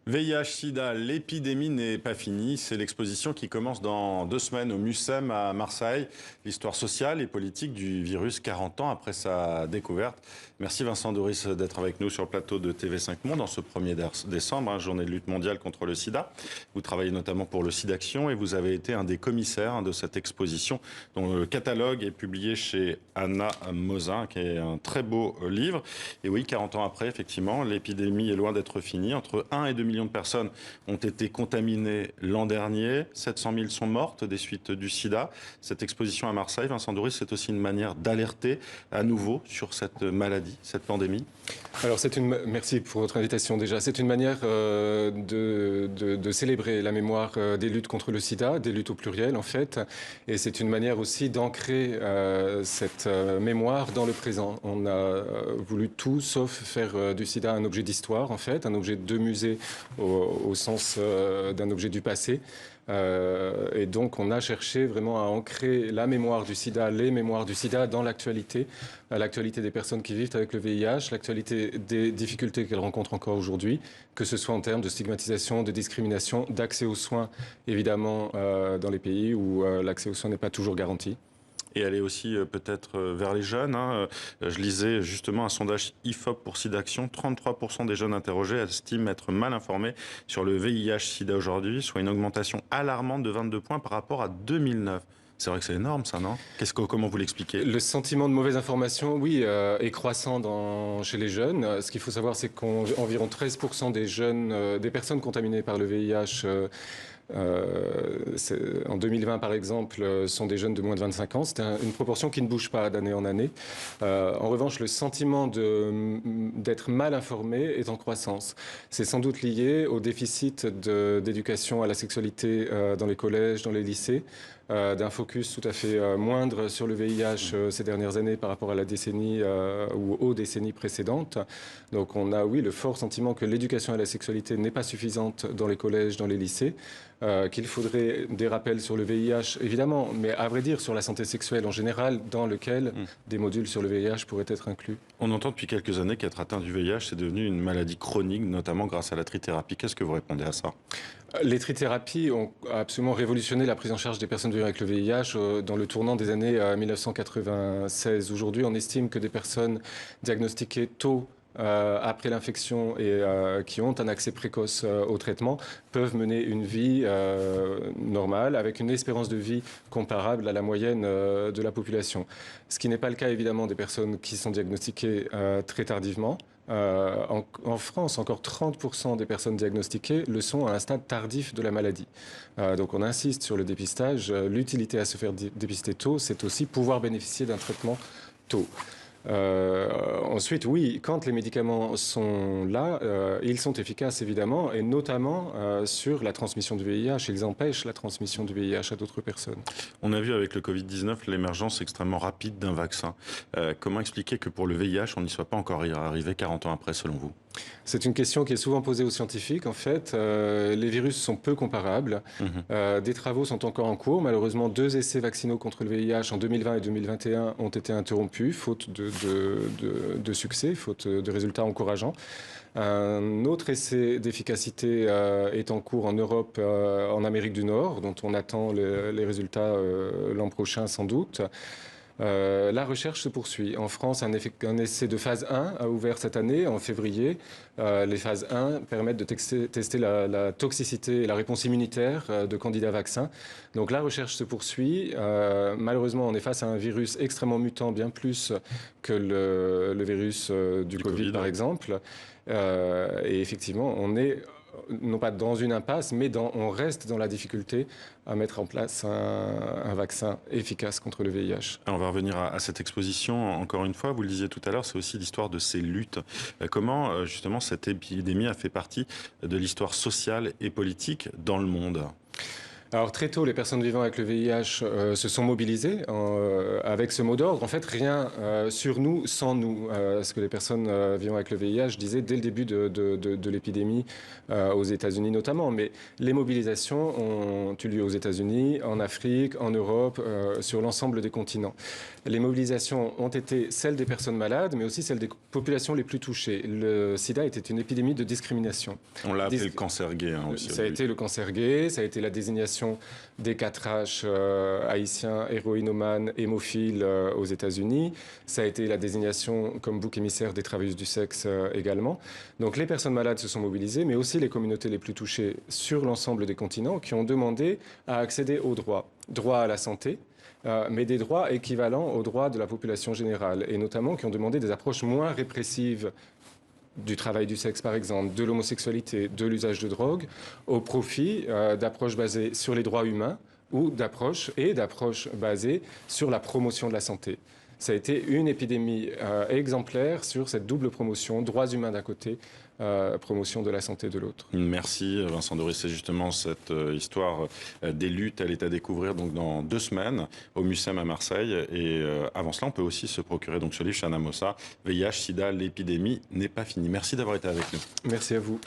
VIH-Sida, l'épidémie n'est pas finie. C'est l'exposition qui commence dans 2 semaines au MUSEM à Marseille. L'histoire sociale et politique du virus 40 ans après sa découverte. Merci Vincent Doris d'être avec nous sur le plateau de TV5 Monde en ce 1er décembre, journée de lutte mondiale contre le sida. Vous travaillez notamment pour le SIDAction et vous avez été un des commissaires de cette exposition dont le catalogue est publié chez Anna Mosin, qui est un très beau livre. Et oui, 40 ans après, effectivement, l'épidémie est loin d'être finie. Entre 1 et 2 millions de personnes ont été contaminées l'an dernier. 700 000 sont mortes des suites du sida. Cette exposition à Marseille, Vincent Doris, c'est aussi une manière d'alerter à nouveau sur cette maladie, cette pandémie. Alors, merci pour votre invitation déjà. C'est une manière de célébrer la mémoire des luttes contre le sida, des luttes au pluriel en fait. Et c'est une manière aussi d'ancrer cette mémoire dans le présent. On a voulu tout sauf faire du sida un objet d'histoire en fait, un objet de musée au sens d'un objet du passé. Et donc on a cherché vraiment à ancrer la mémoire du sida, les mémoires du sida dans l'actualité des personnes qui vivent avec le VIH, l'actualité des difficultés qu'elles rencontrent encore aujourd'hui, que ce soit en termes de stigmatisation, de discrimination, d'accès aux soins, évidemment dans les pays où l'accès aux soins n'est pas toujours garanti. Et aller aussi peut-être vers les jeunes. Je lisais justement un sondage IFOP pour SIDAction. 33% des jeunes interrogés estiment être mal informés sur le VIH-Sida aujourd'hui, soit une augmentation alarmante de 22 points par rapport à 2009. C'est vrai que c'est énorme, ça, non? Comment vous l'expliquez? Le sentiment de mauvaise information, oui, est croissant chez les jeunes. Ce qu'il faut savoir, c'est qu'environ 13% des jeunes, des personnes contaminées par le VIH en 2020, par exemple, sont des jeunes de moins de 25 ans. C'est une proportion qui ne bouge pas d'année en année. En revanche, le sentiment d'être mal informé est en croissance. C'est sans doute lié au déficit d'éducation à la sexualité dans les collèges, dans les lycées, d'un focus tout à fait moindre sur le VIH ces dernières années par rapport à la décennie ou aux décennies précédentes. Donc on a, oui, le fort sentiment que l'éducation à la sexualité n'est pas suffisante dans les collèges, dans les lycées, qu'il faudrait des rappels sur le VIH, évidemment, mais à vrai dire sur la santé sexuelle en général, dans lequel des modules sur le VIH pourraient être inclus. On entend depuis quelques années qu'être atteint du VIH, c'est devenu une maladie chronique, notamment grâce à la trithérapie. Qu'est-ce que vous répondez à ça? Les trithérapies ont absolument révolutionné la prise en charge des personnes vivant avec le VIH dans le tournant des années 1996. Aujourd'hui, on estime que des personnes diagnostiquées tôt après l'infection et qui ont un accès précoce au traitement peuvent mener une vie normale avec une espérance de vie comparable à la moyenne de la population. Ce qui n'est pas le cas évidemment des personnes qui sont diagnostiquées très tardivement. En France, encore 30% des personnes diagnostiquées le sont à un stade tardif de la maladie. Donc on insiste sur le dépistage. L'utilité à se faire dépister tôt, c'est aussi pouvoir bénéficier d'un traitement tôt. Ensuite, oui, quand les médicaments sont là, ils sont efficaces évidemment, et notamment sur la transmission du VIH. Ils empêchent la transmission du VIH à d'autres personnes. On a vu avec le Covid-19 l'émergence extrêmement rapide d'un vaccin. Comment expliquer que pour le VIH, on n'y soit pas encore arrivé 40 ans après, selon vous? C'est une question qui est souvent posée aux scientifiques. En fait, les virus sont peu comparables. Des travaux sont encore en cours. Malheureusement, 2 essais vaccinaux contre le VIH en 2020 et 2021 ont été interrompus, faute de succès, faute de résultats encourageants. Un autre essai d'efficacité est en cours en Europe, en Amérique du Nord, dont on attend les résultats l'an prochain sans doute. La recherche se poursuit. En France, un essai de phase 1 a ouvert cette année, en février. Les phases 1 permettent de tester la toxicité et la réponse immunitaire de candidats vaccins. Donc la recherche se poursuit. Malheureusement, on est face à un virus extrêmement mutant, bien plus que le virus du Covid, par exemple. Et effectivement, on est non pas dans une impasse, mais on reste dans la difficulté à mettre en place un vaccin efficace contre le VIH. On va revenir à cette exposition. Encore une fois, vous le disiez tout à l'heure, c'est aussi l'histoire de ces luttes. Comment, justement, cette épidémie a fait partie de l'histoire sociale et politique dans le monde ? Alors très tôt, les personnes vivant avec le VIH se sont mobilisées avec ce mot d'ordre. En fait, rien sur nous sans nous. Ce que les personnes vivant avec le VIH disaient dès le début de l'épidémie aux États-Unis notamment. Mais les mobilisations ont eu lieu aux États-Unis, en Afrique, en Europe, sur l'ensemble des continents. Les mobilisations ont été celles des personnes malades, mais aussi celles des populations les plus touchées. Le sida était une épidémie de discrimination. On l'a appelé le cancer gay aussi. Ça a été le cancer gay, ça a été la désignation des 4H haïtiens, héroïnomanes, hémophiles aux États-Unis. Ça a été la désignation comme bouc émissaire des travailleuses du sexe également. Donc les personnes malades se sont mobilisées, mais aussi les communautés les plus touchées sur l'ensemble des continents qui ont demandé à accéder aux droits. Droit à la santé, mais des droits équivalents aux droits de la population générale, et notamment qui ont demandé des approches moins répressives du travail du sexe, par exemple, de l'homosexualité, de l'usage de drogue, au profit d'approches basées sur les droits humains ou d'approches basées sur la promotion de la santé. Ça a été une épidémie exemplaire sur cette double promotion, droits humains d'un côté, promotion de la santé de l'autre. Merci Vincent Doris. C'est justement cette histoire des luttes, elle est à découvrir donc dans 2 semaines au Mucem à Marseille. Et avant cela, on peut aussi se procurer donc ce livre Chana Mossa, VIH, SIDA, l'épidémie n'est pas finie. Merci d'avoir été avec nous. Merci à vous.